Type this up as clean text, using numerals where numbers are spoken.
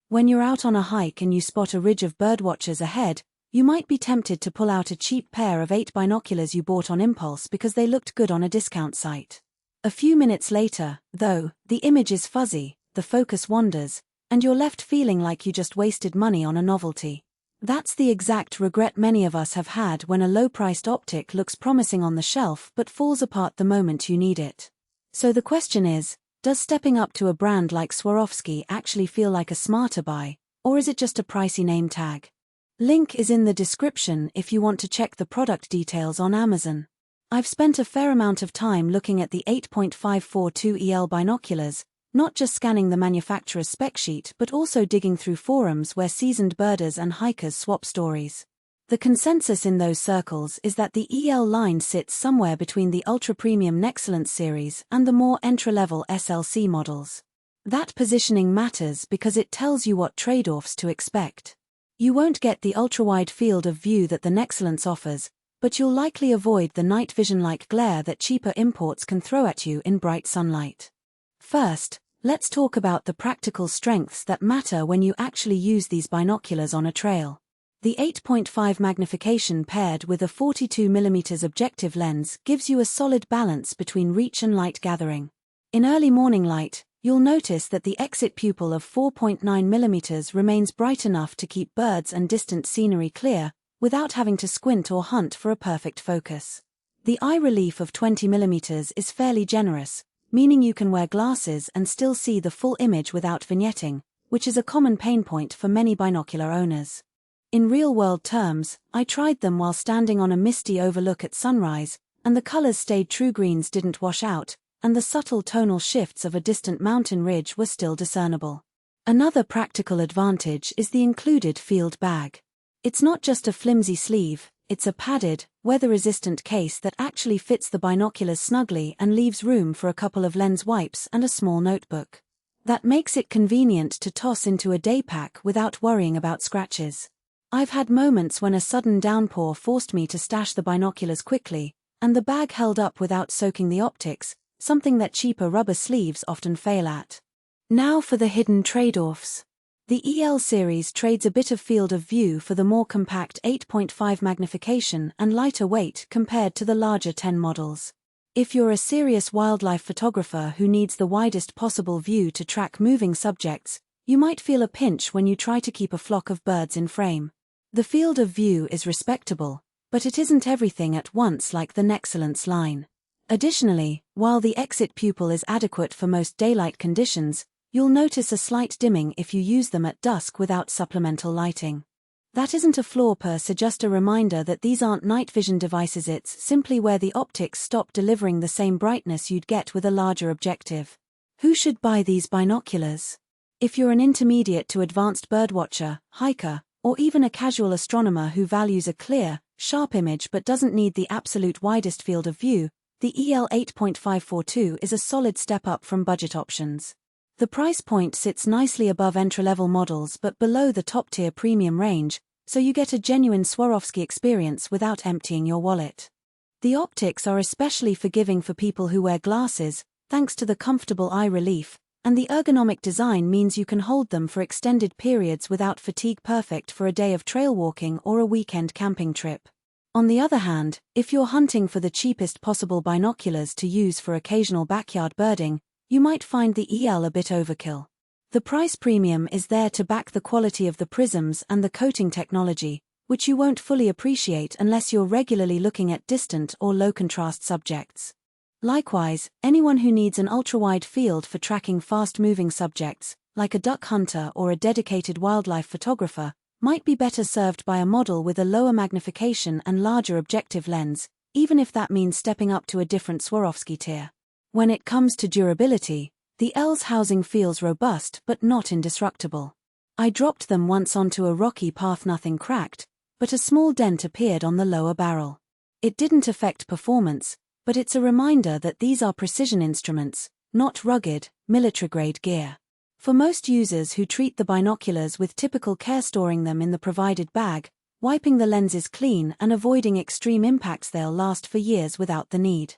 When you're out on a hike and you spot a ridge of birdwatchers ahead, you might be tempted to pull out a cheap pair of 8 binoculars you bought on impulse because they looked good on a discount site. A few minutes later, though, the image is fuzzy, the focus wanders, and you're left feeling like you just wasted money on a novelty. That's the exact regret many of us have had when a low-priced optic looks promising on the shelf but falls apart the moment you need it. So the question is, does stepping up to a brand like Swarovski actually feel like a smarter buy, or is it just a pricey name tag? Link is in the description if you want to check the product details on Amazon. I've spent a fair amount of time looking at the 8.5x42 EL binoculars, not just scanning the manufacturer's spec sheet but also digging through forums where seasoned birders and hikers swap stories. The consensus in those circles is that the EL line sits somewhere between the ultra-premium Nexcellence series and the more entry-level SLC models. That positioning matters because it tells you what trade-offs to expect. You won't get the ultra-wide field of view that the Nexcellence offers, but you'll likely avoid the night vision-like glare that cheaper imports can throw at you in bright sunlight. First, let's talk about the practical strengths that matter when you actually use these binoculars on a trail. The 8.5 magnification paired with a 42mm objective lens gives you a solid balance between reach and light gathering. In early morning light, you'll notice that the exit pupil of 4.9mm remains bright enough to keep birds and distant scenery clear, without having to squint or hunt for a perfect focus. The eye relief of 20mm is fairly generous, meaning you can wear glasses and still see the full image without vignetting, which is a common pain point for many binocular owners. In real-world terms, I tried them while standing on a misty overlook at sunrise, and the colors stayed true. Greens didn't wash out, and the subtle tonal shifts of a distant mountain ridge were still discernible. Another practical advantage is the included field bag. It's not just a flimsy sleeve, it's a padded, weather-resistant case that actually fits the binoculars snugly and leaves room for a couple of lens wipes and a small notebook. That makes it convenient to toss into a day pack without worrying about scratches. I've had moments when a sudden downpour forced me to stash the binoculars quickly, and the bag held up without soaking the optics, something that cheaper rubber sleeves often fail at. Now for the hidden trade-offs. The EL series trades a bit of field of view for the more compact 8.5 magnification and lighter weight compared to the larger 10 models. If you're a serious wildlife photographer who needs the widest possible view to track moving subjects, you might feel a pinch when you try to keep a flock of birds in frame. The field of view is respectable, but it isn't everything at once like the Nexcellence line. Additionally, while the exit pupil is adequate for most daylight conditions, you'll notice a slight dimming if you use them at dusk without supplemental lighting. That isn't a flaw per se, just a reminder that these aren't night vision devices. It's simply where the optics stop delivering the same brightness you'd get with a larger objective. Who should buy these binoculars? If you're an intermediate to advanced birdwatcher, hiker, or even a casual astronomer who values a clear, sharp image but doesn't need the absolute widest field of view, the EL 8.5x42 is a solid step up from budget options. The price point sits nicely above entry-level models but below the top-tier premium range, so you get a genuine Swarovski experience without emptying your wallet. The optics are especially forgiving for people who wear glasses, thanks to the comfortable eye relief, and the ergonomic design means you can hold them for extended periods without fatigue, perfect for a day of trail walking or a weekend camping trip. On the other hand, if you're hunting for the cheapest possible binoculars to use for occasional backyard birding, you might find the EL a bit overkill. The price premium is there to back the quality of the prisms and the coating technology, which you won't fully appreciate unless you're regularly looking at distant or low-contrast subjects. Likewise, anyone who needs an ultra-wide field for tracking fast-moving subjects, like a duck hunter or a dedicated wildlife photographer, might be better served by a model with a lower magnification and larger objective lens, even if that means stepping up to a different Swarovski tier. When it comes to durability, the EL's housing feels robust but not indestructible. I dropped them once onto a rocky path, nothing cracked, but a small dent appeared on the lower barrel. It didn't affect performance, but it's a reminder that these are precision instruments, not rugged, military-grade gear. For most users who treat the binoculars with typical care, storing them in the provided bag, wiping the lenses clean and avoiding extreme impacts, they'll last for years without the need.